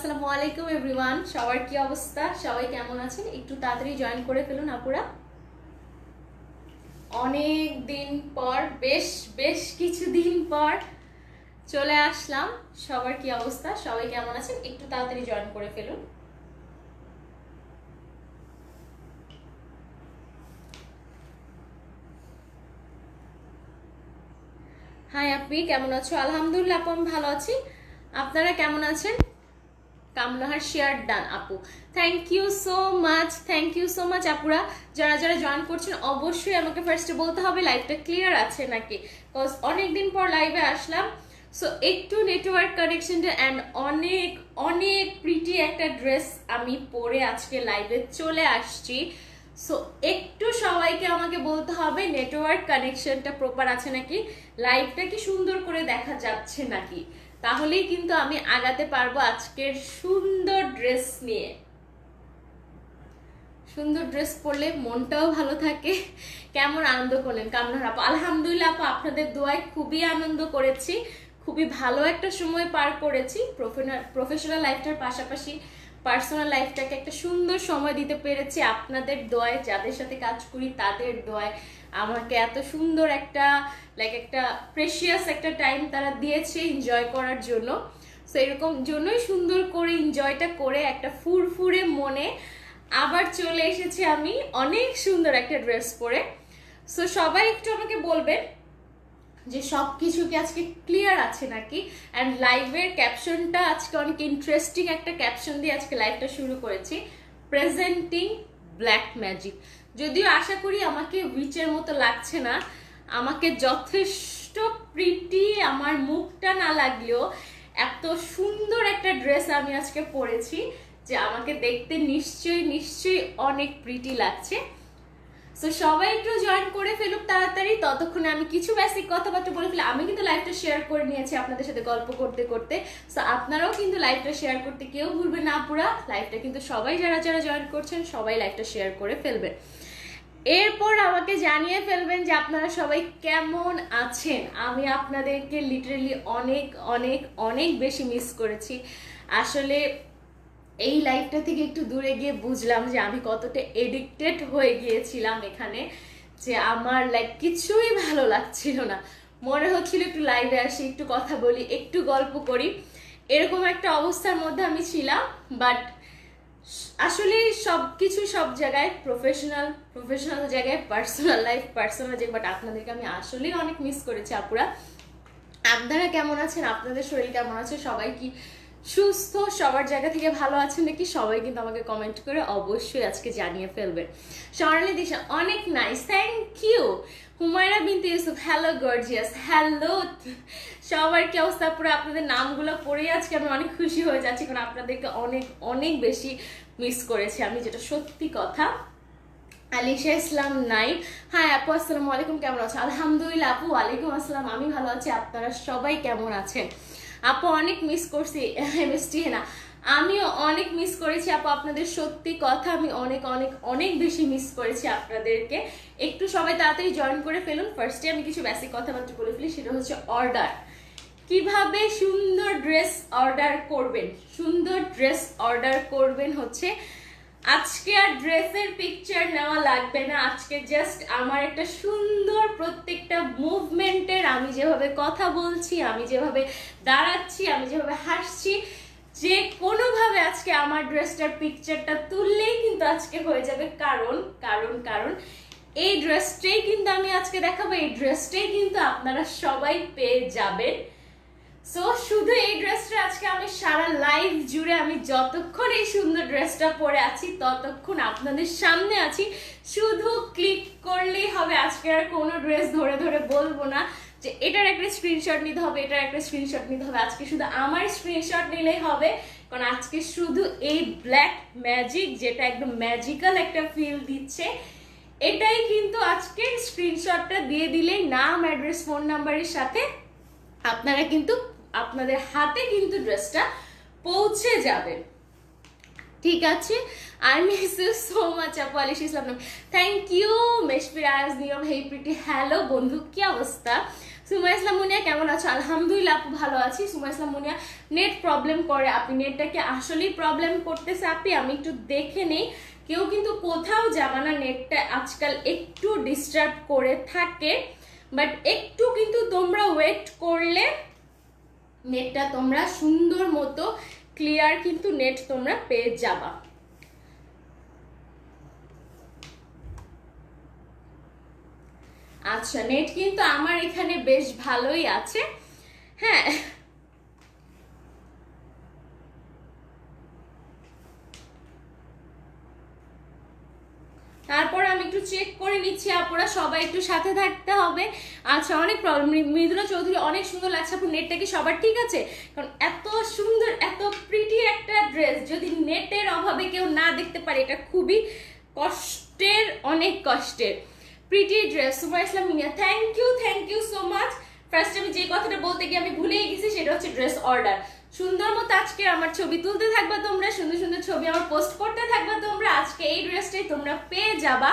আসসালামু আলাইকুম এভরিওয়ান। সবার কি অবস্থা? সবাই কেমন আছেন? একটু তাড়াতাড়ি জয়েন করে ফেলুন আপুরা। অনেক দিন পর, বেশ বেশ কিছুদিন পর চলে আসলাম। সবার কি অবস্থা? সবাই কেমন আছেন? একটু তাড়াতাড়ি জয়েন করে ফেলুন। হাই আপনি কেমন আছো? আলহামদুলিল্লাহ আপু, আমি ভালো আছি। আপনারা কেমন আছেন? কামনাহার শেয়ার ডান আপু, thank you so much, thank you so much আপুরা। যারা যারা জয়েন করছেন অবশ্যই আমাকে ফার্স্টে বলতে হবে লাইভটা ক্লিয়ার আছে নাকি, বিকজ অনেকদিন পর লাইভে আসলাম। সো একটু নেটওয়ার্ক কানেকশনটা অ্যান্ড অনেক অনেক প্রিটি একটা ড্রেস আমি পরে আজকে লাইভে চলে আসছি। সো একটু সবাইকে আমাকে বলতে হবে নেটওয়ার্ক কানেকশনটা প্রপার আছে নাকি, লাইভটা কি সুন্দর করে দেখা যাচ্ছে নাকি, তাহলেই কিন্তু আমি আগাতে পারবো আজকের সুন্দর ড্রেস নিয়ে। সুন্দর ড্রেস পরলে মনটাও ভালো থাকে। কেমন আনন্দ করলেন কামনার আপু? আলহামদুলিল্লাহ আপু, আপনাদের দোয়ায় খুবই আনন্দ করেছি, খুবই ভালো একটা সময় পার করেছি। প্রফেশনাল লাইফটার পাশাপাশি পার্সোনাল লাইফটাকে একটা সুন্দর সময় দিতে পেরেছি আপনাদের দোয়ায়। যাদের সাথে কাজ করি তাদের দোয়ায় আমাকে এত সুন্দর একটা একটা প্রেশিয়াস একটা টাইম তারা দিয়েছে এনজয় করার জন্য। সো এরকম জন্যই সুন্দর করে এনজয়টা করে একটা ফুরফুরে মনে আবার চলে এসেছি আমি অনেক সুন্দর একটা ড্রেস পরে। সো সবাই একটু আমাকে বলবেন যে সব কিছু কি আজকে ক্লিয়ার আছে নাকি, অ্যান্ড লাইভের ক্যাপশনটা আজকে অনেক ইন্টারেস্টিং একটা ক্যাপশন দিয়ে আজকে লাইভটা শুরু করেছি, প্রেজেন্টিং ব্ল্যাক ম্যাজিক। যদিও আশা করি আমাকে উইচের মতো লাগছে না, আমাকে যথেষ্ট প্রিটি, আমার মুখটা না লাগলেও এত সুন্দর একটা ড্রেস আমি আজকে পরেছি যে আমাকে দেখতে নিশ্চয়ই নিশ্চয়ই অনেক প্রিটি লাগছে। সো সবাই একটু জয়েন করে ফেলুক তাড়াতাড়ি, ততক্ষণে আমি কিছু বেসিক কথাবার্তা বলে ফেলি। আমি কিন্তু লাইভটা শেয়ার করে নিয়েছি আপনাদের সাথে গল্প করতে করতে। সো আপনারাও কিন্তু লাইভটা শেয়ার করতে কেউ ভুলবেন না পুরা লাইভটা, কিন্তু সবাই যারা যারা জয়েন করছেন সবাই লাইভটা শেয়ার করে ফেলবেন। এরপর আমাকে জানিয়ে ফেলবেন যে আপনারা সবাই কেমন আছেন। আমি আপনাদেরকে লিটারেলি অনেক অনেক অনেক বেশি মিস করেছি। আসলে এই লাইফটা থেকে একটু দূরে গিয়ে বুঝলাম যে আমি কতটা এডিক্টেড হয়ে গিয়েছিলাম এখানে, যে আমার কিছুই ভালো লাগছিল না। মনে হচ্ছিল একটু লাইভে আসি, একটু কথা বলি, একটু গল্প করি, এরকম একটা অবস্থার মধ্যে আমি ছিলাম। বাট আসলে সব কিছু সব জায়গায় প্রফেশনাল জায়গায় পার্সোনাল লাইফ পার্সোনাল জায়গায়। বাট আপনাদেরকে আমি আসলেই অনেক মিস করেছি আপুরা। আপনারা কেমন আছেন? আপনাদের শরীর কেমন আছে? সবাই কি সুস্থ? সবার জায়গা থেকে ভালো আছেন নাকি? সবাই কিন্তু আমাকে কমেন্ট করে অবশ্যই আজকে জানিয়ে ফেলবেন। স্বর্ণালী দিশা অনেক নাইস, থ্যাংক ইউ। হুমায়রা বিনতে ইউসুফ হ্যালো গর্জিয়াস, হ্যালো। সবার কি অবস্থা? পুরো আপনাদের নামগুলো পড়েই আজকে আমি অনেক খুশি হয়ে যাচ্ছি, কারণ আপনাদেরকে অনেক অনেক বেশি মিস করেছি আমি, যেটা সত্যি কথা। আলিশা ইসলাম নাই, হ্যাঁ আপু আসসালামু আলাইকুম, কেমন আছো? আলহামদুলিল্লাহ আপু, ওয়ালাইকুম আসসালাম, আমি ভালো আছি। আপনারা সবাই কেমন আছেন? আপু অনেক মিস করছি, মিষ্টি না আমিও অনেক মিস করেছি আপু আপনাদের, সত্যি কথা আমি অনেক অনেক অনেক বেশি মিস করেছি আপনাদেরকে। একটু সবাই তাড়াতাড়ি জয়েন করে ফেলুন। ফার্স্টে আমি কিছু বেসিক কথাবার্তা বলে ফেলি, সেটা হচ্ছে অর্ডার। কিভাবে সুন্দর ড্রেস অর্ডার করবেন? সুন্দর ড্রেস অর্ডার করবেন হচ্ছে আজকে আর ড্রেসের পিকচার নেওয়া লাগবে না। আজকে জাস্ট আমার একটা সুন্দর প্রত্যেকটা মুভমেন্টের, আমি যেভাবে কথা বলছি, আমি যেভাবে দাঁড়াচ্ছি, আমি যেভাবে হাসছি, যে কোনোভাবে আজকে আমার ড্রেসটার পিকচারটা তুললেই কিন্তু আজকে হয়ে যাবে। কারণ কারণ কারণ এই ড্রেসটাই কিন্তু আমি আজকে দেখাবো, এই ড্রেসটাই কিন্তু আপনারা সবাই পেয়ে যাবেন। সো শুধু এই ড্রেসটা আজকে আমি সারা লাইভ জুড়ে, আমি যতক্ষণ এই সুন্দর ড্রেসটা পরে আছি ততক্ষণ আপনাদের সামনে আছি। শুধু ক্লিক করলেই হবে, আজকে আর কোনো ড্রেস ধরে ধরে বলবো না যে এটার একটা স্ক্রিনশট নিতে হবে, এটার একটা স্ক্রিনশট নিতে হবে। আজকে শুধু আমার স্ক্রিনশট নিলেই হবে, কারণ আজকে শুধু এই ব্ল্যাক ম্যাজিক, যেটা একদম ম্যাজিক্যাল একটা ফিল দিচ্ছে, এটাই কিন্তু আজকের স্ক্রিনশটটা দিয়ে দিলেই নাম, অ্যাড্রেস, ফোন নাম্বারের সাথে আপনারা কিন্তু আপনাদের হাতে কিন্তু ড্রেসটা পৌঁছে যাবে। ঠিক আছে, I miss you so much আপু। Alisha Islam, thank you. মেশফির আয়াজ নিয়ম, হেই প্রিটি, হ্যালো বন্ধু, কি অবস্থা? সুমাইয়া ইসলাম মুনিয়া কেমন আছো? আলহামদুলিল্লাহ আপু ভালো আছি। সুমাইয়া ইসলাম মুনিয়া নেট প্রবলেম করে আপনি, নেটটাকে আসলেই প্রবলেম করতেছে আপনি, আমি একটু দেখে নেই। কেউ কিন্তু কোথাও যাবে না, নেটটা আজকাল একটু ডিস্টার্ব করে থাকে, বাট একটু কিন্তু তোমরা ওয়েট করলে নেটটা তোমরা সুন্দর মতো ক্লিয়ার কিন্তু নেট তোমরা পেয়ে যাবা। আচ্ছা, নেট কিন্তু আমার এখানে বেশ ভালোই আছে। হ্যাঁ, তারপর আমি একটু চেক করে নিচ্ছি, আপনারা সবাই একটু সাথে থাকতে হবে। আচ্ছা, অনেক প্রবলেম। মৃদুলা চৌধুরী অনেক সুন্দর লাগছে আপু, নেটটা কি সবার ঠিক আছে? কারণ এত সুন্দর এত প্রিটি একটা ড্রেস যদি নেটের অভাবে কেউ না দেখতে পারে, এটা খুবই কষ্টের, অনেক কষ্টের। Pretty dress. Sumaiya Islam Minia, thank you so much. First আমি যে কথাটা বলতে গিয়ে আমি ভুলেই গেছি, সেটা হচ্ছে ড্রেস অর্ডার। সুন্দর মতো আজকে আমার ছবি তুলতে থাকবা তোমরা, সুন্দর সুন্দর ছবি আমার পোস্ট করতে থাকবা তোমরা। আজকে এই ড্রেসটাই তোমরা পেয়ে যাবা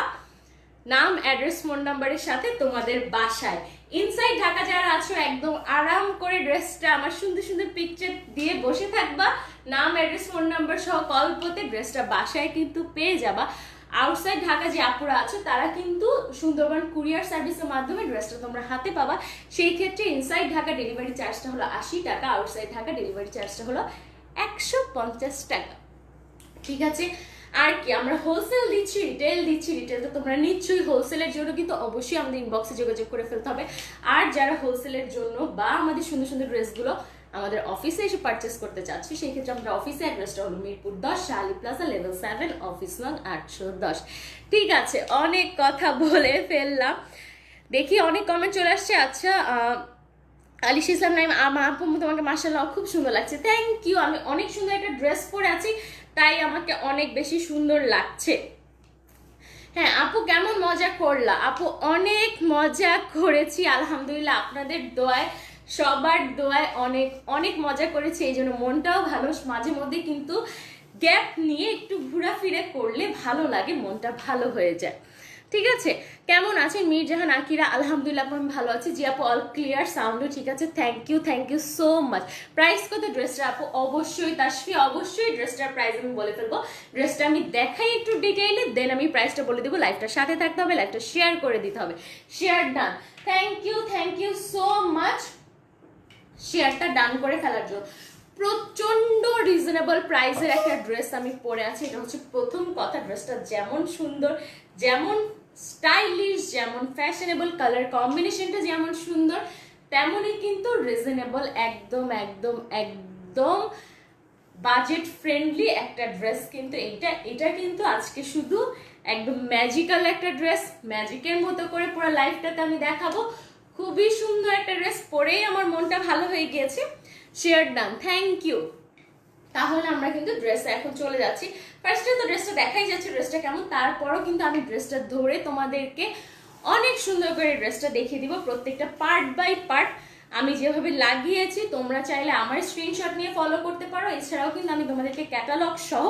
নাম, অ্যাড্রেস, ফোন নাম্বারের সাথে তোমাদের বাসায়। ইনসাইড ঢাকা যারা আছো একদম আরাম করে ড্রেসটা আমার সুন্দর সুন্দর পিকচার দিয়ে বসে থাকবা, নাম, অ্যাড্রেস, ফোন নাম্বার সহ কল্পতে ড্রেসটা বাসায় কিন্তু পেয়ে যাবা। আউটসাইড ঢাকা যে আপুরা আছো তারা কিন্তু সুন্দরবন কুরিয়ার সার্ভিসের মাধ্যমে ড্রেসটা তোমরা হাতে পাবা। সেই ক্ষেত্রে ইনসাইড ঢাকা ডেলিভারি চার্জটা হলো 80 টাকা, আউটসাইড ঢাকা ডেলিভারি চার্জটা হলো 150 টাকা। ঠিক আছে, আর কি আমরা হোলসেল দিচ্ছি, রিটেল দিচ্ছি। রিটেল তো তোমরা নিশ্চয়ই, হোলসেলের জন্য কিন্তু অবশ্যই আমাদের ইনবক্সে যোগাযোগ করে ফেলতে হবে। আর যারা হোলসেলের জন্য বা আমাদের সুন্দর সুন্দর ড্রেসগুলো আমাদের অফিসে এসে পারচেস করতে চাচ্ছি, সেই ক্ষেত্রে আমাদের অফিসে অ্যাড্রেসটা হলো মিরপুর 10, শালি প্লাজা, লেভেল 7, অফিস নং 810। ঠিক আছে, অনেক কথা বলে ফেললাম, দেখি অনেক কমেন্ট চলে আসছে। আচ্ছা, আলিশ ইসলাম নাইম, আপু তোমাকে মাশাআল্লাহ খুব সুন্দর লাগছে। Thank you. আমি অনেক সুন্দর একটা ড্রেস পরে আছি, তাই আমাকে অনেক বেশি সুন্দর লাগছে। হ্যাঁ আপু, কেমন মজা করলা? আপু অনেক মজা করেছি আলহামদুলিল্লাহ, আপনাদের দোয়ায়, সবার দোয়ায় অনেক অনেক মজা করেছি, এই জন্য মনটাও ভালো। মাঝে মধ্যে কিন্তু গ্যাপ নিয়ে একটু ঘোরাফিরে করলে ভালো লাগে, মনটা ভালো হয়ে যায়। ঠিক আছে, কেমন আছেন মিরজাহান আকিরা? আলহামদুলিল্লাহ আপু আমি ভালো আছি। জি আপু, অল ক্লিয়ার, সাউন্ডও ঠিক আছে। Thank you so much. Price কত ড্রেসটা আপু? অবশ্যই তাসফি, অবশ্যই ড্রেসটার প্রাইস আমি বলে ফেলবো। ড্রেসটা আমি দেখাই একটু ডিটেইলে, দেন আমি প্রাইসটা বলে দেবো। লাইভটার সাথে থাকতে হবে, লাইভটা শেয়ার করে দিতে হবে। Share done. Thank you so much শেয়ারটা ডান করে ফেলার জন্য। প্রচন্ড রিজনেবল প্রাইসের একটা ড্রেস আমি পরে আছি, এটা হচ্ছে প্রথম কথা। ড্রেসটা যেমন সুন্দর, যেমন স্টাইলিশ, যেমন ফ্যাশনেবল, কালার কম্বিনেশনটা যেমন সুন্দর, তেমনই কিন্তু রিজনেবল, একদম একদম একদম বাজেট ফ্রেন্ডলি একটা ড্রেস কিন্তু এটা কিন্তু আজকে শুধু একদম ম্যাজিক্যাল একটা ড্রেস, ম্যাজিকের মতো করে পুরো লাইফটাতে আমি দেখাবো। খুবই সুন্দর একটা ড্রেস, পরেই আমার মনটা ভালো হয়ে গিয়েছে। Share done, thank you. তাহলে আমরা কিন্তু ড্রেসে এখন চলে যাচ্ছি। ফার্স্টে তো ড্রেসটা দেখাই যাচ্ছে ড্রেসটা কেমন, তারপরও কিন্তু আমি ড্রেসটা ধরে তোমাদেরকে অনেক সুন্দর করে ড্রেসটা দেখিয়ে দিব, প্রত্যেকটা পার্ট বাই পার্ট আমি যেভাবে লাগিয়েছি। তোমরা চাইলে আমার স্ক্রিনশট নিয়ে ফলো করতে পারো, এছাড়াও কিন্তু আমি তোমাদেরকে ক্যাটালগ সহ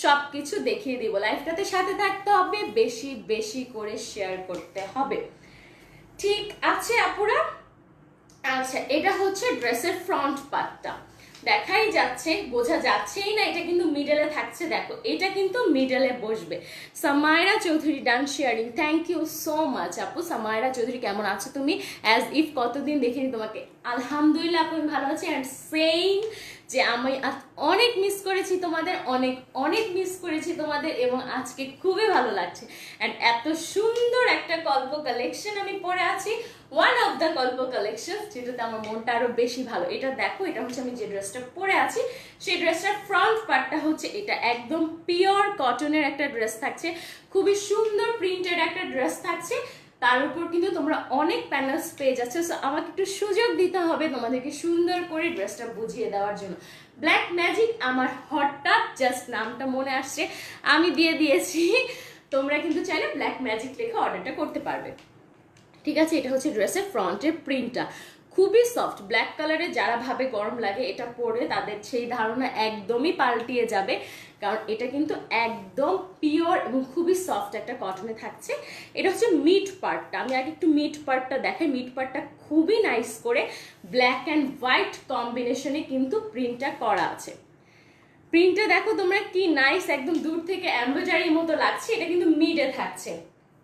সবকিছু দেখিয়ে দিব। লাইফটাতে সাথে থাকতে হবে, বেশি বেশি করে শেয়ার করতে হবে। ঠিক আছে আপুরা, আচ্ছা এটা হচ্ছে ড্রেসের ফ্রন্ট পার্টটা, দেখাই যাচ্ছে, বোঝা যাচ্ছেই না, এটা কিন্তু মিডলে থাকছে। দেখো এটা কিন্তু মিডলে বসবে। Samaira Chowdhury done sharing, thank you so much আপু। সামায়রা চৌধুরী কেমন আছো তুমি? অ্যাজ ইফ কতদিন দেখিনি তোমাকে। আলহামদুলিল্লাহ আপু আমি ভালো আছি। অ্যান্ড সেইম যে আমি অনেক মিস করেছি তোমাদের, অনেক অনেক মিস করেছি তোমাদের, এবং আজকে খুবই ভালো লাগছে। অ্যান্ড এত সুন্দর একটা গল্প কালেকশন আমি পরে আছি, ওয়ান অফ দ্য গল্প কালেকশন, যেটাতে আমার মনটা আরো বেশি ভালো। এটা দেখো, এটা হচ্ছে আমি যে ড্রেসটা পরে আছি, সেই ড্রেসটার ফ্রন্ট পার্টটা হচ্ছে এটা, একদম পিওর কটনের একটা ড্রেস থাকছে, খুবই সুন্দর প্রিন্টেড একটা ড্রেস থাকছে। তার উপর কিন্তু তোমরা অনেক প্যানেলস পেয়ে যাচ্ছ। সো আমাকে একটু সুযোগ দিতে হবে তোমাদেরকে সুন্দর করে ড্রেসটা বুঝিয়ে দেওয়ার জন্য। ব্ল্যাক ম্যাজিক আমার হঠাৎ জাস্ট নামটা মনে আসছে, আমি দিয়ে দিয়েছি। তোমরা কিন্তু চাইলে ব্ল্যাক ম্যাজিক লেখে অর্ডারটা করতে পারবে। ঠিক আছে, এটা হচ্ছে ড্রেসের ফ্রন্টের প্রিন্টটা, খুবই সফট, ব্ল্যাক কালারে যারা ভাবে গরম লাগে এটা পরে তাদের সেই ধারণা একদমই পাল্টিয়ে যাবে, কারণ এটা কিন্তু একদম পিওর এবং খুবই সফট একটা কটনে থাকছে। এটা হচ্ছে মিড পার্টটা, আমি আগে একটু মিড পার্টটা দেখাই। মিড পার্টটা খুবই নাইস করে ব্ল্যাক অ্যান্ড হোয়াইট কম্বিনেশনে কিন্তু প্রিন্টটা করা আছে। প্রিন্টটা দেখো তোমরা কি নাইস, একদম দূর থেকে এমব্রয়ডারির মতো লাগছে। এটা কিন্তু মিডে থাকছে,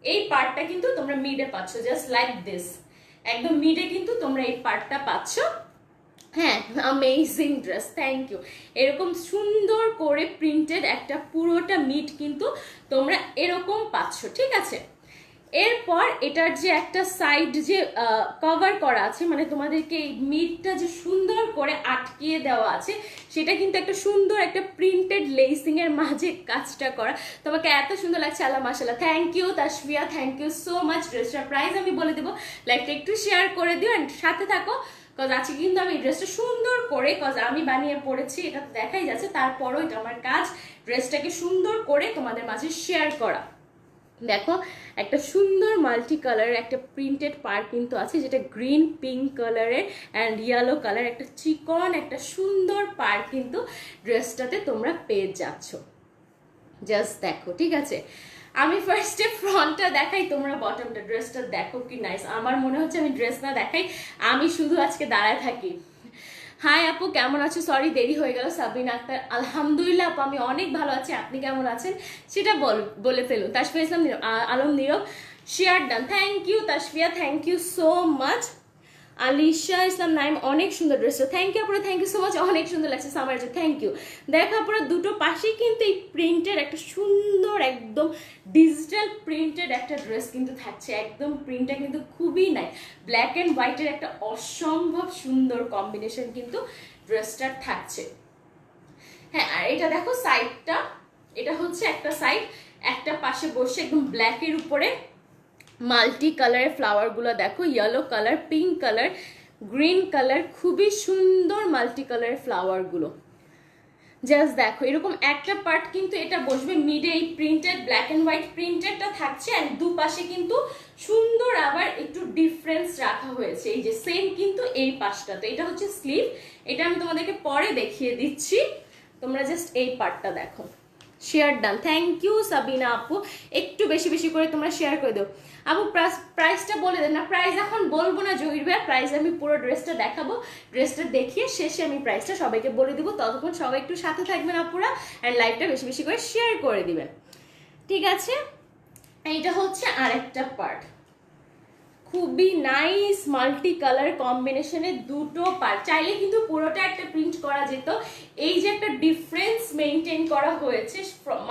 এই পার্টটা কিন্তু তোমরা মিডে পাচ্ছ, জাস্ট লাইক দিস, একদম মিডে কিন্তু তোমরা এই পার্টটা পাচ্ছ। হ্যাঁ, অ্যামেজিং ড্রেস, থ্যাংক ইউ। এরকম সুন্দর করে প্রিন্টেড একটা পুরোটা মিড কিন্তু তোমরা এরকম পাচ্ছ, ঠিক আছে। এরপর এটার যে একটা সাইড যে কভার করা আছে, মানে তোমাদেরকে এই মিডটা যে সুন্দর করে আটকিয়ে দেওয়া আছে, সেটা কিন্তু একটা সুন্দর একটা প্রিন্টেড লেসিং এর মাঝে কাজটা করা। তোমাকে এত সুন্দর লাগছে, আল্লাহ মাশাআল্লাহ, thank you Tasfia, thank you so much. ড্রেসটার প্রাইস আমি বলে দেবো, লাইকটা একটু শেয়ার করে দিও এন্ড সাথে থাকো, কজ আজকে কিন্তু আমি এই ড্রেসটা সুন্দর করে, কজ আমি বানিয়ে পড়েছি, এটা তো দেখাই যাচ্ছে, তারপরও এটা আমার কাজ ড্রেসটাকে সুন্দর করে তোমাদের মাঝে শেয়ার করা। দেখো একটা সুন্দর মাল্টি কালারের একটা প্রিন্টেড পার্ট কিন্তু আছে, যেটা গ্রিন পিঙ্ক কালারের অ্যান্ড ইয়েলো কালার, একটা চিকন একটা সুন্দর পার্ট কিন্তু ড্রেসটাতে তোমরা পেয়ে যাচ্ছ। জাস্ট দেখো, ঠিক আছে। আমি ফার্স্টে ফ্রন্টটা দেখাই, তোমরা বটমটা, ড্রেসটা দেখো কি নাইস। আমার মনে হচ্ছে আমি ড্রেস না দেখাই, আমি শুধু আজকে দাঁড়ায় থাকি। হাই আপু, কেমন আছো? সরি দেরি হয়ে গেল। সাবিনা আক্তার, আলহামদুলিল্লাহ আপু আমি অনেক ভালো আছি, আপনি কেমন আছেন সেটা বলে ফেলুন। Tasfia Islam Alam Nirob, share done, thank you Tasfia, thank you so much. Alisha Islam Naim, অনেক সুন্দর ড্রেসটা, থ্যাংক ইউ আপুরা, থ্যাংক ইউ সো মাচ, অনেক সুন্দর লাগছে সামার, থ্যাংক ইউ। দেখো আপুরা দুটো পাশেই কিন্তু এই প্রিন্টের একটা সুন্দর একদম ডিজিটাল প্রিন্টেড একটা ড্রেস কিন্তু থাকছে, একদম প্রিন্টটা কিন্তু খুবই নাই, ব্ল্যাক অ্যান্ড হোয়াইটের একটা অসম্ভব সুন্দর কম্বিনেশন কিন্তু ড্রেসটার থাকছে। হ্যাঁ, আর এটা দেখো সাইডটা, এটা হচ্ছে একটা সাইড, একটা পাশে বসে একদম ব্ল্যাকের উপরে মাল্টি কালারের ফ্লাওয়ারগুলো দেখো, yellow colour, pink colour, green colour, খুবই সুন্দর মাল্টি কালারের ফ্লাওয়ারগুলো। জাস্ট দেখো এরকম একটা পার্ট কিন্তু এটা বসবে মিডে, এই প্রিন্টেড ব্ল্যাক অ্যান্ড হোয়াইট প্রিন্টেডটা থাকছে, অ্যান্ড দুপাশে কিন্তু সুন্দর আবার একটু ডিফারেন্স রাখা হয়েছে, এই যে সেম কিন্তু এই পাশটা। তো এটা হচ্ছে স্লিভ, এটা আমি তোমাদেরকে পরে দেখিয়ে দিচ্ছি, তোমরা জাস্ট এই পার্টটা দেখো। Share done, thank you Sabina আপু, একটু বেশি বেশি করে তোমরা শেয়ার করে দাও। আপু প্রাইসটা বলে দেন না। প্রাইস এখন বলবো না জহির ভাই, প্রাইস আমি পুরো ড্রেসটা দেখাবো, ড্রেসটা দেখিয়ে শেষে আমি প্রাইসটা সবাইকে বলে দিব, ততক্ষণ সবাই একটু সাথে থাকবেন আপুরা, অ্যান্ড লাইভটা বেশি বেশি করে শেয়ার করে দিবেন, ঠিক আছে। এইটা হচ্ছে আরেকটা পার্ট, খুবই নাইস মাল্টি কালার কম্বিনেশনে দুটো পার্ট, চাইলে কিন্তু পুরোটা একটা প্রিন্ট করা যেত। এই যে একটা ডিফারেন্স মেনটেন করা হয়েছে,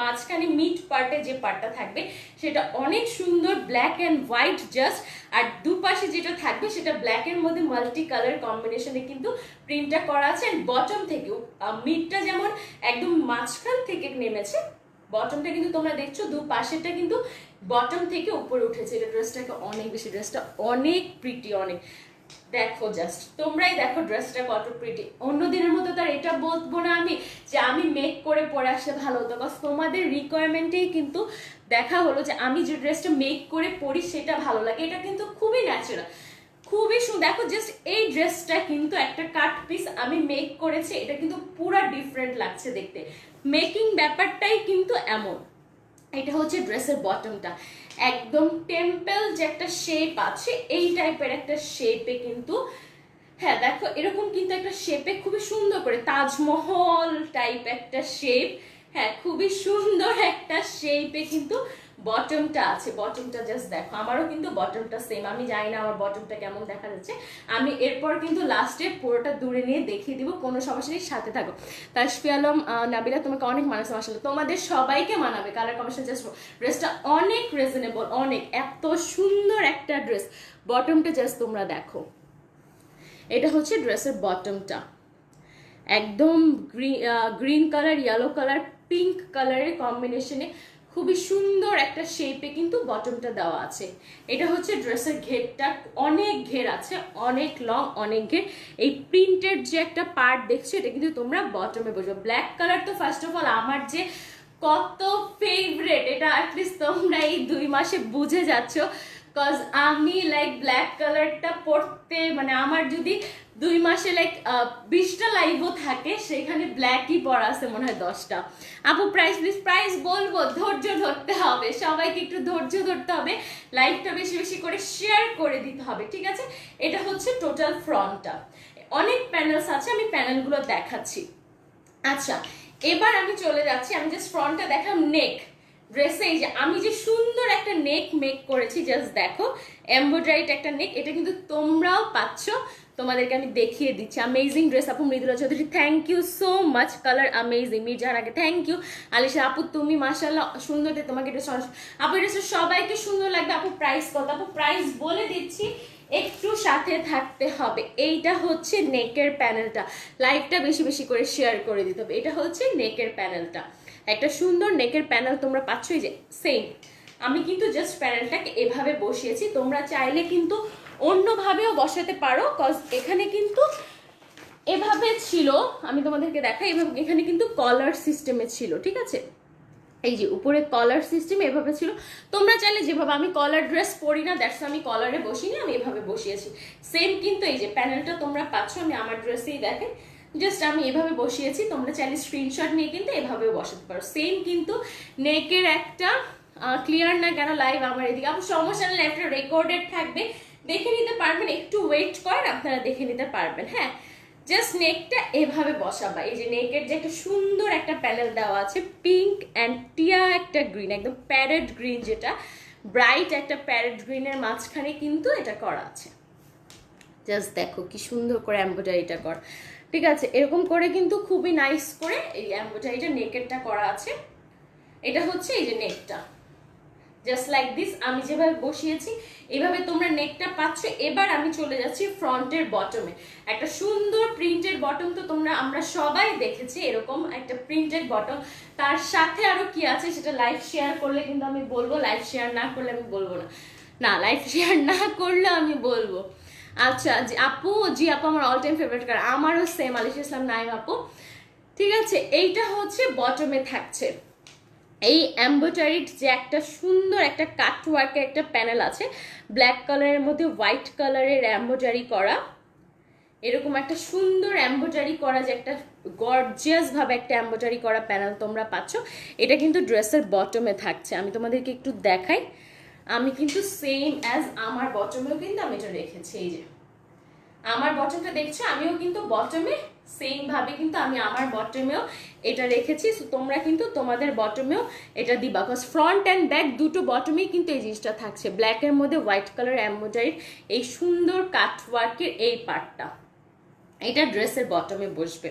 মাঝখানে মিড পার্টে যে পার্টটা থাকবে সেটা অনেক সুন্দর ব্ল্যাক অ্যান্ড হোয়াইট জাস্ট, আর দুপাশে যেটা থাকবে সেটা ব্ল্যাকের মধ্যে মাল্টি কালার কম্বিনেশনে কিন্তু প্রিন্টটা করা আছে। অ্যান্ড বটম থেকেও মিডটা যেমন একদম মাঝখান থেকে নেমেছে, বটমটা কিন্তু তোমরা দেখছো দুপাশেরটা কিন্তু বটম থেকে উপরে উঠেছে। এটা ড্রেসটাকে অনেক বেশি, ড্রেসটা অনেক প্রিটি, অনেক, দেখো জাস্ট তোমরাই দেখো ড্রেসটা কত প্রিটি। অন্য দিনের মতো তার এটা বলবো না আমি যে আমি মেক করে পরে আসলে ভালো হতো, বিকজ তোমাদের রিকোয়ারমেন্টেই কিন্তু দেখা হলো যে আমি যে ড্রেসটা মেক করে পরি সেটা ভালো লাগে। এটা কিন্তু খুবই ন্যাচারাল, খুবই সুন্দর। দেখো জাস্ট এই ড্রেসটা কিন্তু একটা কাট পিস আমি মেক করেছি, এটা কিন্তু পুরো ডিফারেন্ট লাগছে দেখতে, মেকিং ব্যাপারটাই কিন্তু এমন। এটা হচ্ছে ড্রেসের বটমটা, একদম টেম্পল যে একটা শেপ আছে এই টাইপের একটা শেপে কিন্তু, হ্যাঁ দেখো এরকম কিন্তু একটা শেপে খুবই সুন্দর করে তাজমহল টাইপ একটা শেপ, হ্যাঁ খুবই সুন্দর একটা শেপে কিন্তু বটমটা আছে। বটমটা জাস্ট দেখো, আমারও কিন্তু বটমটা সেম, আমি জানি না আমার বটমটা কেমন দেখা যাচ্ছে, আমি এরপর কিন্তু লাস্টে পুরোটা দূরে নিয়ে দেখিয়ে দিব, কোনো সমস্যা নেই, সাথে থাকো। তাসফিয়া আলম নাবিলা, তোমাকে অনেক মানাচ্ছে মাশাআল্লাহ, তোমাদের সবাইকে মানাবে, কালার কম্বিনেশন জাস্ট, ড্রেসটা অনেক রিজনেবল, অনেক এত সুন্দর একটা ড্রেস। বটমটা জাস্ট তোমরা দেখো, এটা হচ্ছে ড্রেসের বটমটা, একদম green colour, yellow colour, pink কালারের কম্বিনেশনে খুবই সুন্দর একটা শেপে কিন্তু বটমটা দেওয়া আছে। এটা হচ্ছে ড্রেসের ঘেরটা, অনেক ঘের আছে, অনেক লং, অনেক ঘের। এই প্রিন্টেড যে একটা পার্ট দেখছো এটা কিন্তু তোমরা বটমে বসবে। ব্ল্যাক কালার তো ফার্স্ট অফ অল আমার যে কত ফেভারেট, এটা অ্যাটলিস্ট তোমরা এই 2 মাসে বুঝে যাচ্ছ, কজ আমি লাইক ব্ল্যাক কালারটা পরতে মানে আমার যদি 2 মাসে লাইক 20টা লাইভও থাকে সেখানে ব্ল্যাকই পরা আছে মনে হয় 10টা। আপু প্রাইস প্লিজ, প্রাইস বলবো, ধৈর্য ধরতে হবে, সবাইকে একটু ধৈর্য ধরতে হবে, লাইভটা বেশি বেশি করে শেয়ার করে দিতে হবে, ঠিক আছে? এটা হচ্ছে টোটাল ফ্রন্টটা, অনেক প্যানেলস আছে, আমি প্যানেলগুলো দেখাচ্ছি। আচ্ছা এবার আমি চলে যাচ্ছি, আমি জাস্ট ফ্রন্টটা দেখাম। নেক ড্রেসে এই যে আমি যে সুন্দর একটা নেক মেক করেছি, জাস্ট দেখো এমব্রয়ডারিড একটা নেক, এটা কিন্তু তোমরাও পাচ্ছ, তোমাদেরকে আমি দেখিয়ে দিচ্ছি। অ্যামেজিং ড্রেস আপু। Mridula Chowdhury thank you so much, colour amazing. মির্জাহানাকে থ্যাংক ইউ। আলিশা আপু তুমি মাশাআল্লাহ সুন্দর, তোমাকে এটা আপু এটা সবাইকে সুন্দর লাগবে। আপু প্রাইস কত? আপু প্রাইস বলে দিচ্ছি, একটু সাথে থাকতে হবে। এইটা হচ্ছে নেকের প্যানেলটা, লাইভটা বেশি বেশি করে শেয়ার করে দিতে হবে। এটা হচ্ছে নেকের প্যানেলটা, একটা সুন্দর নেকের প্যানেল তোমরা পাচ্ছ। এই যে সেম, আমি কিন্তু জাস্ট প্যানেলটাকে এভাবে বসিয়েছি, তোমরা চাইলে কিন্তু অন্যভাবেও বসাতে পারো, কজ এখানে কিন্তু এভাবে ছিল, আমি তোমাদেরকে দেখাই, এভাবে এখানে কিন্তু কলার সিস্টেমে ছিল, ঠিক আছে? এই যে উপরে কলার সিস্টেম এভাবে ছিল, তোমরা চাইলে যেভাবে, আমি কলার ড্রেস পরি না, দ্যাটস আমি কলারে বসিনি, আমি এভাবে বসিয়েছি। সেম কিন্তু এই যে প্যানেলটা তোমরা পাচ্ছ, আমি আমার ড্রেসেই দেখেন, জাস্ট আমি এভাবে বসিয়েছি, তোমরা চাইলে স্ক্রিনশট নিয়ে কিন্তু এভাবেও বসাতে পারো। সেম কিন্তু নেকের একটা ক্লিয়ার না কেন লাইভ আমার এদিকে? আপু সমস্যা নেই, লাইভটা রেকর্ডেড থাকবে, দেখে নিতে পারবেন, একটু ওয়েট করেন, আপনারা দেখে নিতে পারবেন। হ্যাঁ জাস্ট নেকটা এভাবে বসাবা। এই যে নেকের যে একটা সুন্দর একটা প্যানেল দেওয়া আছে, পিঙ্ক অ্যান্ড টিয়া একটা গ্রিন, একদম প্যারেট গ্রিন, যেটা ব্রাইট একটা প্যারেট গ্রিনের মাঝখানে কিন্তু এটা করা আছে। জাস্ট দেখো কি সুন্দর করে এমব্রয়ডারিটা কর, ঠিক আছে? এরকম করে কিন্তু খুবই নাইস করে এই এমব্রয়ডারিটা নেকেরটা করা আছে। এটা হচ্ছে এই যে নেকটা, জাস্ট লাইক দিস, আমি যেভাবে বসিয়েছি এইভাবে তোমরা নেকটা পাচ্ছ। এবার আমি চলে যাচ্ছি ফ্রন্টের বটমে, একটা সুন্দর প্রিন্টেড বটম, তো তোমরা আমরা সবাই দেখেছি এরকম একটা প্রিন্টেড বটম। তার সাথে আরো কি আছে সেটা লাইভ শেয়ার করলে কিন্তু আমি বলবো, লাইভ শেয়ার না করলে আমি বলবো না, না লাইভ শেয়ার না করলে আমি বলবো। আচ্ছা জি আপু, জি আপু আমার অল টাইম ফেভারিট কালার, আমারও সেম, আলিশা ইসলাম নাইম আপু, ঠিক আছে? এইটা হচ্ছে বটমে থাকছে, এই এমব্রয়ডারিড যে একটা সুন্দর একটা কাট ওয়ার্কের একটা প্যানেল আছে, ব্ল্যাক কালারের মধ্যে হোয়াইট কালারের এমব্রয়ডারি করা, এরকম একটা সুন্দর এমব্রয়ডারি করা যে একটা গর্জিয়াস ভাবে একটা এমব্রয়ডারি করা প্যানেল তোমরা পাচ্ছ। এটা কিন্তু ড্রেসের বটমে থাকছে, আমি তোমাদেরকে একটু দেখাই, আমি কিন্তু সেম অ্যাজ আমার বটমেও কিন্তু আমি এটা রেখেছি। এই যে আমার বটমটা দেখছো, আমিও কিন্তু বটমে সেম ভাবে কিন্তু আমি আমার বটমেও এটা রেখেছি, সো তোমরা কিন্তু তোমাদের বটমেও এটা দিবা, বিকজ ফ্রন্ট অ্যান্ড ব্যাক দুটো বটমেই কিন্তু এই জিনিসটা থাকছে, ব্ল্যাকের মধ্যে হোয়াইট কালার এমব্রয়ডারির এই সুন্দর কাট ওয়ার্কের এই পার্টটা, এটা ড্রেসের বটমে বসবে।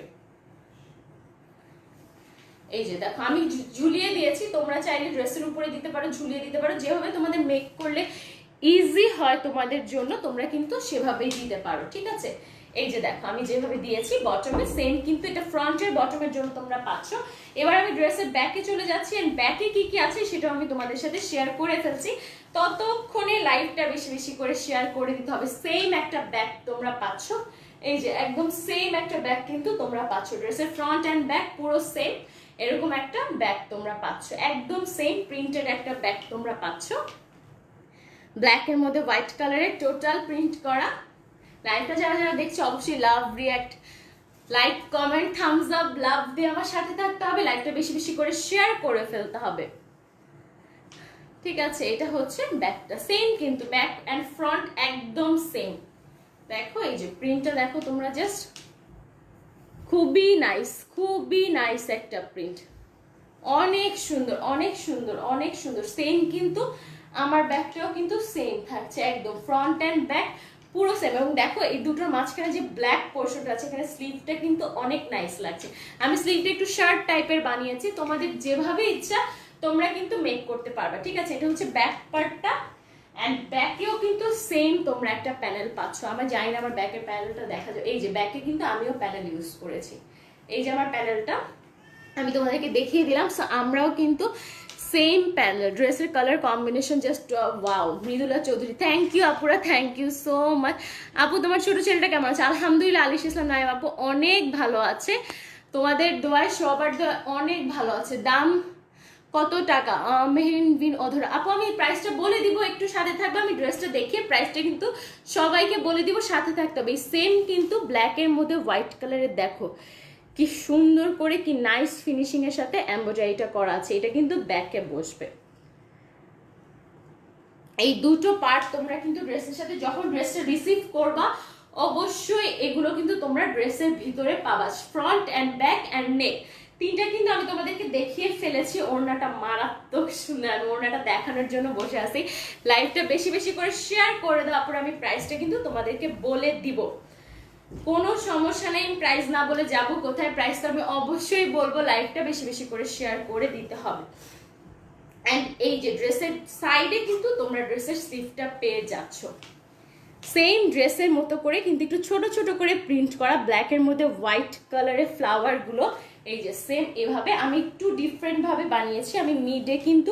এই যে দেখো আমি ঝুলিয়ে দিয়েছি, তোমরা চাইলে ড্রেসের উপরে দিতে পারো, ঝুলিয়ে দিতে পারো, যেভাবে তোমাদের মেক করলে ইজি হয় তোমাদের জন্য তোমরা কিন্তু সেভাবেই দিতে পারো, ঠিক আছে? এই যে দেখো আমি যেভাবে দিয়েছি বটমে, সেম কিন্তু এটা ফ্রন্টের বটমের জন্য তোমরা পাচ্ছ। এবার আমি ড্রেসের ব্যাকে চলে যাচ্ছি, এন্ড ব্যাকে কি কি আছে সেটাও আমি তোমাদের সাথে শেয়ার করে ফেলছি, ততক্ষণে লাইভটা বেশি বেশি করে শেয়ার করে দিতে হবে। সেম একটা ব্যাক তোমরা পাচ্ছ, এই যে একদম সেম একটা ব্যাক কিন্তু তোমরা পাচ্ছ, ড্রেসের ফ্রন্ট অ্যান্ড ব্যাক পুরো সেম, এরকম একটা ব্যাগ তোমরা পাচ্ছ, একদম সেম প্রিন্টেড একটা ব্যাগ তোমরা পাচ্ছ, ব্ল্যাকের মধ্যে হোয়াইট কালারের টোটাল প্রিন্ট করা। লাইভটা যারা যারা দেখছো অবশ্যই love, react, like, comment, thumbs up, love দিয়ে আমার সাথে থাকতে হবে, লাইভটা বেশি বেশি করে শেয়ার করে ফেলতে হবে, ঠিক আছে? এটা হচ্ছে ব্যাকটা, সেম কিন্তু ব্যাক অ্যান্ড ফ্রন্ট একদম সেম। দেখো এই যে প্রিন্টটা দেখো তোমরা, জাস্ট খুবই নাইস, খুবই নাইস একটা প্রিন্ট, অনেক সুন্দর অনেক সুন্দর অনেক সুন্দর। সেম কিন্তু আমার ব্যাকটাও কিন্তু সেম থাকছে, একদম ফ্রন্ট অ্যান্ড ব্যাক পুরো সেম। এবং দেখো এই দুটোর মাঝখানে যে ব্ল্যাক পোর্শনটা আছে, এখানে স্লিভটা কিন্তু অনেক নাইস লাগছে, আমি স্লিভটা একটু শার্ট টাইপের বানিয়েছি, তোমাদের যেভাবে ইচ্ছা তোমরা কিন্তু মেক করতে পারবে, ঠিক আছে? এটা হচ্ছে ব্যাক পার্টটা, অ্যান্ড ব্যাকেও কিন্তু সেম তোমরা একটা প্যানেল পাচ্ছ, আমার জানি না আমার ব্যাকের প্যানেলটা দেখা যায়, এই যে ব্যাকে কিন্তু আমিও প্যানেল ইউজ করেছি, এই যে আমার প্যানেলটা আমি তোমাদেরকে দেখিয়ে দিলাম। সো আমরাও কিন্তু সেম প্যানেল, ড্রেসের colour combination just wow. Mridula Chowdhury thank you আপুরা, থ্যাংক ইউ সো মাচ। আপু তোমার ছোট ছেলেটা কেমন আছে? আলহামদুলিল্লাহ। আলিশা ইসলাম নাইম আপু অনেক ভালো আছে, তোমাদের দোয়ায় সবার দোয়া অনেক ভালো আছে। দাম কত টাকা? মেহেরিন বিন অধরা আপু, আমি প্রাইসটা বলে দিব, একটু সাথে থাকবে। আমি ড্রেসটা দেখিয়ে প্রাইসটা কিন্তু সবাইকে বলে দিব, সাথে থাকতে হবে। সেম কিন্তু ব্ল্যাকের মধ্যে হোয়াইট কালারের, দেখো কি সুন্দর করে, কি নাইস ফিনিশিং এর সাথে এমব্রয়ডারিটা করা আছে। এটা কিন্তু ব্যাকে বসবে। এই দুটো পার্ট তোমরা কিন্তু ড্রেসের সাথে যখন ড্রেসটা রিসিভ করবা অবশ্যই এগুলো কিন্তু তোমরা ড্রেসের ভিতরে পাবা। Front and back and neck তিনটা কিন্তু আমি তোমাদেরকে দেখিয়ে ফেলেছি। ওড়নাটা মারাত্মক সুন্দর, আমি ওড়নাটা দেখানোর জন্য বসে আছি। লাইভটা বেশি বেশি করে শেয়ার করে দেওয়ার পর আমি প্রাইসটা কিন্তু তোমাদেরকে বলে দিব, কোনো সমস্যা নেই। প্রাইস না বলে যাব কোথায়, প্রাইসটা আমি অবশ্যই বলবো। লাইভটা বেশি বেশি করে শেয়ার করে দিতে হবে। অ্যান্ড এই যে ড্রেসের সাইডে কিন্তু তোমরা ড্রেসের স্লিভটা পেয়ে যাচ্ছ সেম ড্রেসের মতো করে, কিন্তু একটু ছোট ছোট করে প্রিন্ট করা, ব্ল্যাকের মধ্যে হোয়াইট কালারের ফ্লাওয়ার গুলো। এই যে সেম এভাবে আমি একটু ডিফারেন্ট ভাবে বানিয়েছি। আমি মিডে কিন্তু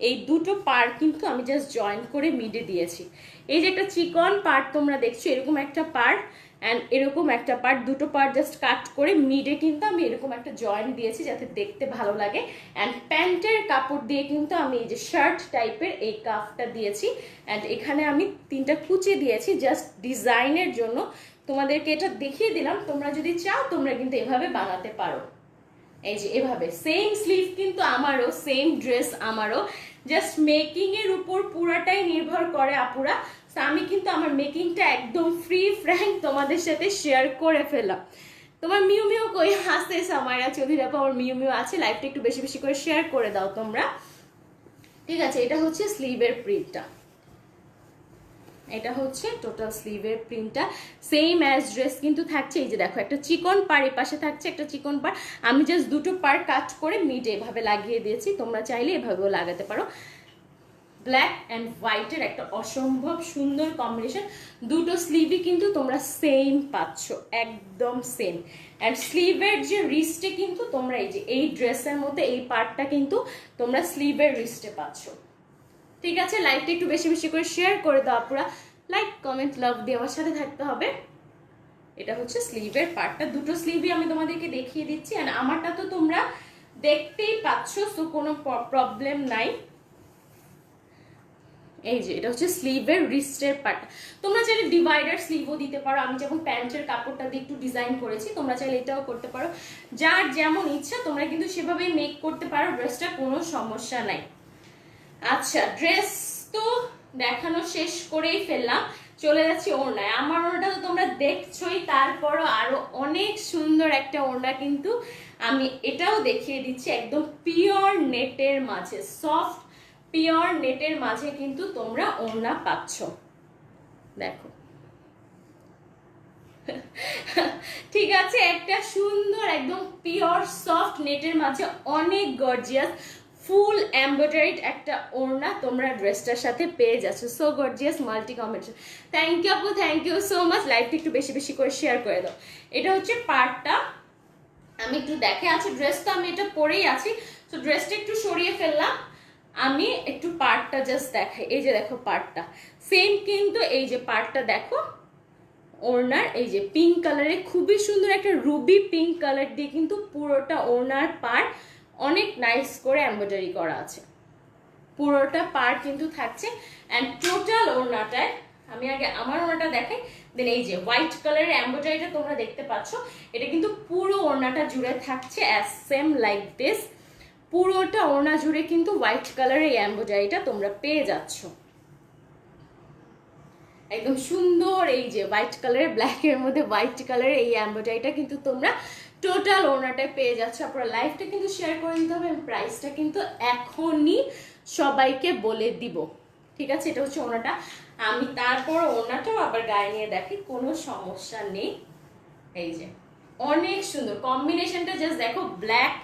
এই দুটো পার্ট কিন্তু আমি জাস্ট জয়েন করে মিডে দিয়েছি। এই যে একটা চিকন পার্ট তোমরা দেখছো, এরকম একটা পার্ট অ্যান্ড এরকম একটা পার্ট, দুটো পার্ট জাস্ট কাট করে মিডে কিন্তু আমি এরকম একটা জয়েন্ট দিয়েছি যাতে দেখতে ভালো লাগে। অ্যান্ড প্যান্টের কাপড় দিয়ে কিন্তু আমি এই যে শার্ট টাইপের এই কাফটা দিয়েছি। অ্যান্ড এখানে আমি তিনটা কুচি দিয়েছি জাস্ট ডিজাইনের জন্য। তোমাদেরকে এটা দেখিয়ে দিলাম, তোমরা যদি চাও তোমরা কিন্তু এভাবে বানাতে পারো। এই যে এভাবে সেম স্লিভ কিন্তু আমারও, সেম ড্রেস আমারও, জাস্ট মেকিং এর উপর পুরাটাই নির্ভর করে আপুরা। আমি কিন্তু আমার মেকিংটা একদম ফ্রি ফ্র্যাঙ্ক তোমাদের সাথে শেয়ার করে ফেললাম। তোমার মিউ মিউ কই হাসতে সামাইরা চৌধুরী আপু, আমার মিউ মিউ আছে, লাইভটা একটু বেশি বেশি করে শেয়ার করে দাও তোমরা। ঠিক আছে, এটা হচ্ছে স্লিভের প্রিন্টটা, এটা হচ্ছে টোটাল স্লিভের প্রিন্টটা সেম অ্যাজ ড্রেস কিন্তু থাকছে। এই যে দেখো একটা চিকন পাড় এই পাশে থাকছে, একটা চিকন পাড় আমি জাস্ট দুটো পাড় কাট করে মিডে এভাবে লাগিয়ে দিয়েছি। তোমরা চাইলে এভাবেও লাগাতে পারো। ব্ল্যাক অ্যান্ড হোয়াইটের একটা অসম্ভব সুন্দর কম্বিনেশন। দুটো স্লিভই কিন্তু তোমরা সেম পাচ্ছ, একদম সেম। অ্যান্ড স্লিভের যে রিস্টে কিন্তু তোমরা এই যে এই ড্রেসের মধ্যে এই পার্টটা কিন্তু তোমরা স্লিভের রিস্টে পাচ্ছ। ঠিক আছে, লাইকটা একটু বেশি বেশি করে শেয়ার করে দাও পুরা, লাইক কমেন্ট লাভ দিয়ে আমার সাথে থাকতে হবে। এটা হচ্ছে স্লিভের পার্টটা, দুটো স্লিভই আমি তোমাদেরকে দেখিয়ে দিচ্ছি। আর আমারটা তো তোমরা দেখতেই পাচ্ছ, সো কোনো প্রবলেম নাই। এই যে এটা হচ্ছে স্লিভের রিস্টের পার্ট। তোমরা চাইলে ডিভাইডার স্লিভও দিতে পারো, আমি যেমন প্যান্টের কাপড়টা দিয়ে একটু ডিজাইন করেছি, তোমরা চাইলে এটাও করতে পারো। যার যেমন ইচ্ছা তোমরা কিন্তু সেভাবেই মেক করতে পারো ড্রেসটা, কোনো সমস্যা নাই। আচ্ছা, ড্রেস তো দেখানো শেষ করেই ফেললাম, চলে যাচ্ছি ওড়নায়। আমার ওড়নাটা তো তোমরা দেখছোই, তারপরও আরো অনেক সুন্দর একটা ওড়না কিন্তু আমি এটাও দেখিয়ে দিচ্ছি। একদম পিওর নেটের মাঝে, সফট পিওর নেটের মাঝে কিন্তু তোমরা ওড়না পাচ্ছ, দেখো। ঠিক আছে, একটা সুন্দর একদম পিওর সফট নেটের মাঝে অনেক গর্জিয়াস ফুল এমব্রয়ডারিড একটা ওড়না তোমরা ড্রেসটার সাথে পেয়ে যাচ্ছ। So gorgeous multi combination. Thank you আপু, থ্যাংক ইউ সো মাচ। লাইভটা একটু বেশি বেশি করে শেয়ার করে দাও। এটা হচ্ছে পার্টটা, আমি একটু দেখে আছি, ড্রেস তো আমি এটা পরেই আছি, তো ড্রেসটা একটু সরিয়ে ফেললাম, আমি একটু পার্টটা জাস্ট দেখাই। এই যে দেখো পার্টটা সেম কিন্তু, এই যে পার্টটা দেখো ওড়নার এই যে পিঙ্ক কালারে খুবই সুন্দর একটা রুবি পিঙ্ক কালার দিয়ে কিন্তু পুরোটা ওড়নার পার্ট অনেক নাইস করে এমব্রয়ডারি করা আছে, পুরোটা পার্ট কিন্তু থাকছে। অ্যান্ড টোটাল ওড়নাটায় আমি আগে আমার ওড়নাটা দেখাই, দেন এই যে হোয়াইট কালারের এমব্রয়ডারিটা তোমরা দেখতে পাচ্ছ, এটা কিন্তু পুরো ওড়নাটা জুড়ে থাকছে অ্যাজ সেম লাইক দিস। পুরোটা ওড়না জুড়ে কিন্তু হোয়াইট কালারের এই এমব্রয়ডারিটা তোমরা পেয়ে যাচ্ছ, একদম সুন্দর। এই যে হোয়াইট কালারের ব্ল্যাকের মধ্যে হোয়াইট কালারের এই এমব্রয়ডারিটা কিন্তু তোমরা টোটাল ওড়নাটা পেয়ে যাচ্ছ। আপনারা লাইভটা কিন্তু শেয়ার করে দিতে হবে, প্রাইসটা কিন্তু এখনই সবাইকে বলে দিব। ঠিক আছে, এটা হচ্ছে ওড়নাটা, আমি তারপর ওড়নাটাও আবার গায়ে নিয়ে দেখি, কোনো সমস্যা নেই। এই যে অনেক সুন্দর কম্বিনেশনটা, জাস্ট দেখো black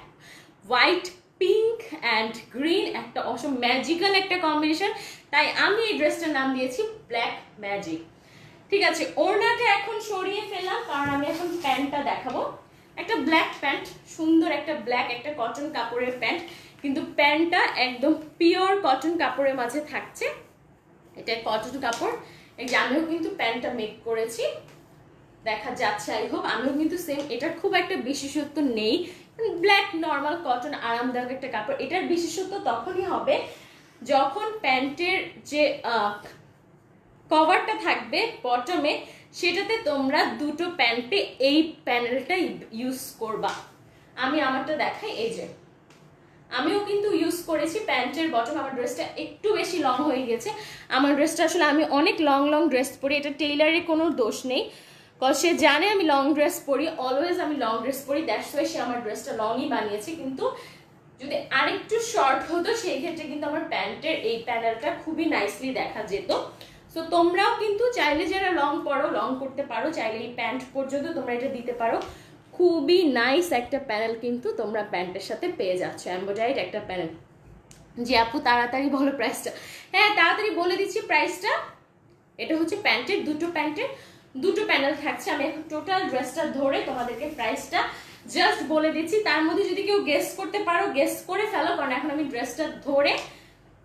white pink and green, একটা অসম ম্যাজিক্যাল একটা কম্বিনেশন, তাই আমি এই ড্রেসটার নাম দিয়েছি ব্ল্যাক ম্যাজিক। ঠিক আছে, ওড়নাটা এখন সরিয়ে ফেললাম কারণ আমি এখন প্যান্টটা দেখাবো। একটা ব্ল্যাক প্যান্ট, সুন্দর একটা ব্ল্যাক একটা কটন কাপড়ের প্যান্ট, কিন্তু প্যান্টটা একদম পিওর কটন কাপড়ের মাঝে থাকছে। এটা কটন কাপড়, এই যে আমিও কিন্তু প্যান্টটা মেক করেছি, দেখা যাচ্ছে আই হোপ। আমিও কিন্তু সেম, এটা খুব একটা বিশেষত্ব নেই, ব্ল্যাক নর্মাল কটন আরামদায়ক একটা কাপড়। এটার বিশেষত্ব তখনই হবে যখন প্যান্টের যে কভারটা থাকবে বটমে, সেটাতে তোমরা দুটো প্যান্টে এই প্যানেলটা ইউজ করবা। আমি আমারটা দেখাই, এই যে আমিও কিন্তু ইউজ করেছি প্যান্টের বটম। আমার ড্রেসটা একটু বেশি লং হয়ে গেছে। আমার ড্রেসটা আসলে আমি অনেক লং লং ড্রেস পরি, এটা টেইলারের কোনো দোষ নেই, কজ সে জানে আমি লং ড্রেস পরি, অলওয়েজ আমি লং ড্রেস পরি, দ্যাটস ওয়াই সে আমার ড্রেসটা লংই বানিয়েছে। কিন্তু যদি আরেকটু শর্ট হতো সেই ক্ষেত্রে কিন্তু আমার প্যান্টের এই প্যানেলটা খুবই নাইসলি দেখা যেত। সো তোমরাও কিন্তু চাইলে যারা লং পরো, লং করতে পারো, চাইলে এই প্যান্ট পর্যন্ত তোমরা এটা দিতে পারো। খুবই নাইস একটা প্যানেল কিন্তু তোমরা প্যান্টের সাথে পেয়ে যাচ্ছ, এমব্রয়ডারিড একটা প্যানেল। যে আপু তাড়াতাড়ি বলো প্রাইসটা। হ্যাঁ তাড়াতাড়ি বলে দিচ্ছি প্রাইসটা। এটা হচ্ছে প্যান্টের দুটো প্যানেল থাকছে। আমি এখন টোটাল ড্রেসটা ধরে তোমাদেরকে প্রাইসটা জাস্ট বলে দিচ্ছি, তার মধ্যে যদি কেউ গেস করতে পারো গেস করে ফেলো, কারণ এখন আমি ড্রেসটা ধরে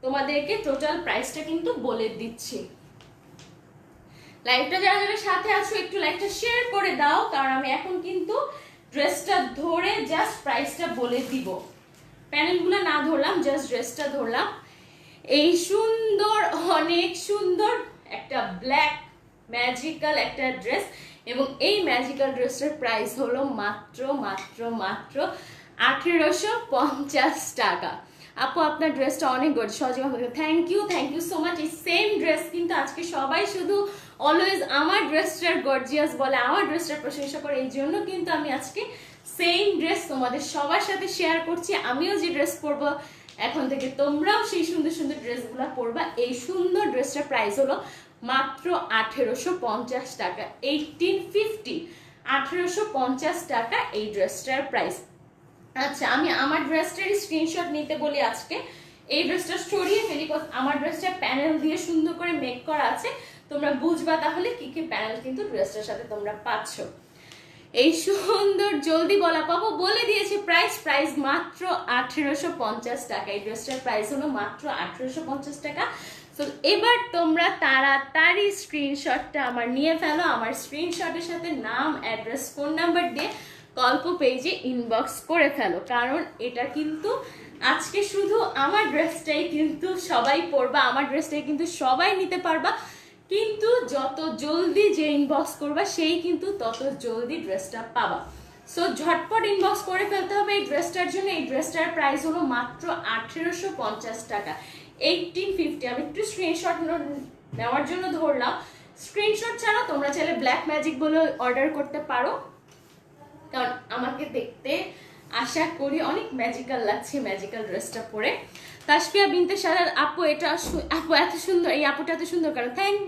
তোমাদেরকে টোটাল প্রাইসটা কিন্তু বলে দিচ্ছি। লাইভটা যারা যারা সাথে আছো একটু লাইভটা শেয়ার করে দাও, কারণ আমি এখন কিন্তু ড্রেসটা ধরে জাস্ট প্রাইসটা বলে দিব। প্যানেলগুলো না ধরলাম, জাস্ট ড্রেসটা ধরলাম। এই সুন্দর, অনেক সুন্দর একটা ব্ল্যাক ম্যাজিক্যাল একটা ড্রেস, এবং এই ম্যাজিক্যাল ড্রেসটার প্রাইস হলো মাত্র মাত্র মাত্র 1850 টাকা। আপু আপনার ড্রেসটা অনেক gorgeous, Sajib thank you so much. এই সেম ড্রেস কিন্তু আজকে সবাই শুধু অলওয়েজ আমার ড্রেসটার গর্জিয়াস বলে, আমার ড্রেসটার প্রশংসা করে, এই জন্য কিন্তু আমি আজকে সেম ড্রেস তোমাদের সবার সাথে শেয়ার করছি। আমিও যে ড্রেস পরবো এখন থেকে তোমরাও সেই সুন্দর সুন্দর ড্রেসগুলো পরবা। এই সুন্দর ড্রেসটার প্রাইস হলো মাত্র 1850 টাকা, 1850, 1850 টাকা এই ড্রেসটার প্রাইস। আচ্ছা আমি আমার ড্রেসটার স্ক্রিনশট নিতে বলি আজকে। এই ড্রেসটা সরিয়ে ফেলি, আমার ড্রেসটা প্যানেল দিয়ে সুন্দর করে মেক করা আছে, তোমরা বুঝবা তাহলে কি কি প্যানেল কিন্তু ড্রেসটার সাথে তোমরা পাচ্ছ। এই সুন্দর জলদি বলা পাবো, বলে দিয়েছি প্রাইস মাত্র 1850 টাকা। এই ড্রেসটার প্রাইস হলো মাত্র 1850 টাকা। তো এবার তোমরা তাড়াতাড়ি স্ক্রিনশটটা আমার নিয়ে ফেলো, আমার স্ক্রিনশটের সাথে নাম, অ্যাড্রেস, ফোন নাম্বার দিয়ে গল্প পেজে ইনবক্স করে ফেলো, কারণ এটা কিন্তু আজকে শুধু আমার ড্রেসটাই কিন্তু সবাই পরবা, আমার ড্রেসটাই কিন্তু সবাই নিতে পারবা, কিন্তু যত জলদি যে ইনবক্স করবা সেই কিন্তু তত জলদি ড্রেসটা পাবা। সো ঝটপট ইনবক্স করে ফেলতে হবে এই ড্রেসটার জন্য। এই ড্রেসটার প্রাইস হলো মাত্র 1850 টাকা, 1850। আমি একটু স্ক্রিনশট নেওয়ার জন্য ধরলাম, স্ক্রিনশট ছাড়া তোমরা চাইলে ব্ল্যাক ম্যাজিক বলে অর্ডার করতে পারো, কারণ আমাকে দেখতে আশা করি অনেক ম্যাজিক্যাল লাগছে ম্যাজিক্যাল ড্রেসটা পরে। তাসফিয়া বিনতে সারার আপু এটা আপু এত সুন্দর, এই আপুটা এত সুন্দর কারণ থ্যাংক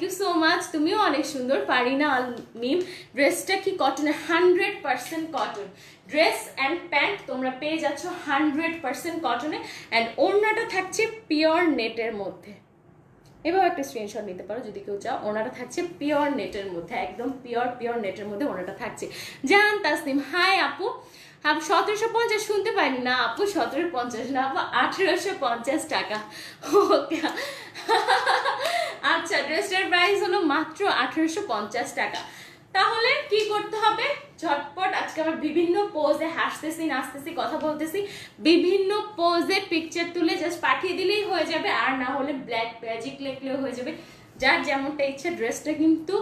ইউ সো মাচ। তুমিও অনেক সুন্দর। পারিনা আল মিম ড্রেসটা কি কটনের? 100% কটন ড্রেস অ্যান্ড প্যান্ট তোমরা পেয়ে যাচ্ছ 100% কটনে, অ্যান্ড ওড়নাটা থাকছে পিওর নেটের মধ্যে। এভাবে একটা স্ক্রিনশট নিতে পারো যদি কেউ চাও। ওনাটা থাকছে পিওর নেটের মধ্যে, একদম পিওর নেটের মধ্যে ওনাটা থাকছে। জান তাসনিম হাই আপু, আপু 1750 শুনতে পাইনি না আপু, 1750 না আপু, 1850 টাকা। ওকে আচ্ছা ড্রেসটার প্রাইস হলো মাত্র 1850 টাকা। তাহলে কি করতে হবে? ঝটপট আজকে আমার বিভিন্ন পোজে হাসতেছি, নাচতেছি, কথা বলতেছি, বিভিন্ন পোজে পিকচার তুলে জাস্ট পাঠিয়ে দিলেই হয়ে যাবে, আর না হলে ব্ল্যাক ম্যাজিক লিখলেও হয়ে যাবে। যার যেমনটা ইচ্ছে। ড্রেসটা কিন্তু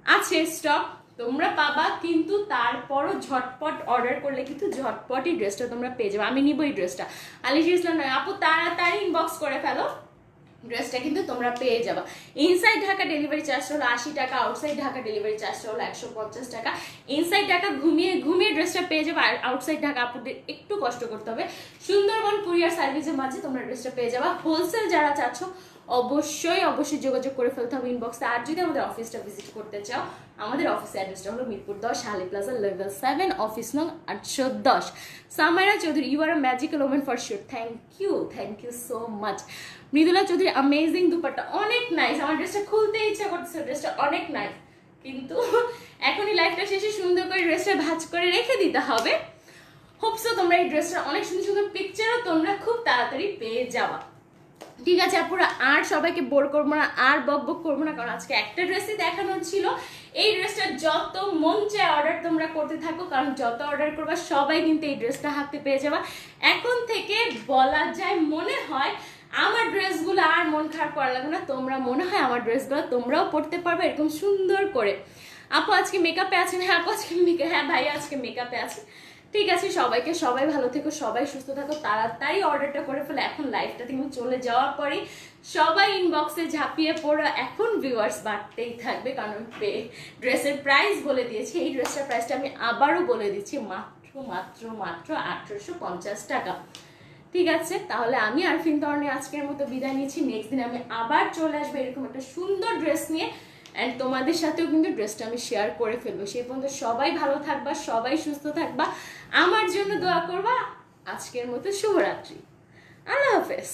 আছে স্টক, তোমরা পাবা, কিন্তু তারপরও ঝটপট অর্ডার করলে কিন্তু ঝটপটই ড্রেসটা তোমরা পেয়ে যাবে। আমি নিব এই ড্রেসটা। আলিশ ইসলাম নয় আপু তাড়াতাড়ি ইনবক্স করে ফেলো, ড্রেসটা কিন্তু তোমরা পেয়ে যাবা। ইনসাইড ঢাকা ডেলিভারি চার্জটা হলো 80 টাকা, আউটসাইড ঢাকা ডেলিভারি চার্জটা হলো 150 টাকা। ইনসাইড ঢাকা ঘুমিয়ে ড্রেসটা পেয়ে যাবে, আর আউটসাইড ঢাকা আপুদের একটু কষ্ট করতে হবে। সুন্দরবন কুরিয়ার সার্ভিসের মাঝে তোমরা ড্রেসটা পেয়ে যাবা। হোলসেল যারা চাচ্ছ অবশ্যই যোগাযোগ করে ফেলতে হবে ইনবক্সে। আর যদি আমাদের অফিসটা ভিজিট করতে চাও, আমাদের অফিসের অ্যাড্রেসটা হলো মিরপুর 10 হালি প্লাজা লেভেল 7, অফিস নং 810। Samaira Chowdhury you are a magical women for sure, thank you so much. Mridula Chowdhury amazing dupatta, অনেক নাইস। আমার ড্রেসটা খুলতে ইচ্ছা করতেছে, ড্রেসটা অনেক নাইস, কিন্তু এখনই লাইফটা শেষে সুন্দর করে ড্রেসটা ভাঁজ করে রেখে দিতে হবে। হোপসো তোমরা এই ড্রেসটা অনেক সুন্দর সুন্দর পিকচারও তোমরা খুব তাড়াতাড়ি পেয়ে যাবা। ঠিক আছে আপুরা, আর সবাইকে বোর করবো না, আর বক করবো না, কারণ আজকে একটা ড্রেসই দেখানোর ছিল। এই ড্রেসটা যত মন চায় অর্ডার তোমরা করতে থাকো, কারণ যত অর্ডার করবা সবাই কিন্তু এই ড্রেসটা হাতে পেয়ে যাবা। এখন থেকে বলা যায় মনে হয় আমার ড্রেসগুলো আর মন খারাপ করা লাগবে না, তোমরা মনে হয় আমার ড্রেসগুলো তোমরাও পরতে পারবে এরকম সুন্দর করে। আপু আজকে মেকআপে আছেন? হ্যাঁ আপু আজকে হ্যাঁ ভাই আজকে মেকআপে আছে। ঠিক আছে, সবাই ভালো থেকো, সবাই সুস্থ থাকো, তাড়াতাড়ি অর্ডারটা করে ফেলে। এখন লাইভটা থেকে চলে যাওয়ার পরে সবাই ইনবক্সে ঝাঁপিয়ে পড়ো, এখন ভিউয়ার্স বাড়তেই থাকবে, কারণ ড্রেসের প্রাইস বলে দিয়েছি। এই ড্রেসটার প্রাইসটা আমি আবারও বলে দিচ্ছি, মাত্র মাত্র মাত্র 1850 টাকা। ঠিক আছে, তাহলে আমি আরফিন তরণী আজকের মতো বিদায় নিচ্ছি। নেক্সট দিন আমি আবার চলে আসবো এরকম একটা সুন্দর ড্রেস নিয়ে, অ্যান্ড তোমাদের সাথেও কিন্তু ড্রেসটা আমি শেয়ার করে ফেলবো। সেই পর্যন্ত সবাই ভালো থাকবা, সবাই সুস্থ থাকবা, আমার জন্য দোয়া করবা। আজকের মতো শুভরাত্রি, আল্লাহ হাফেজ।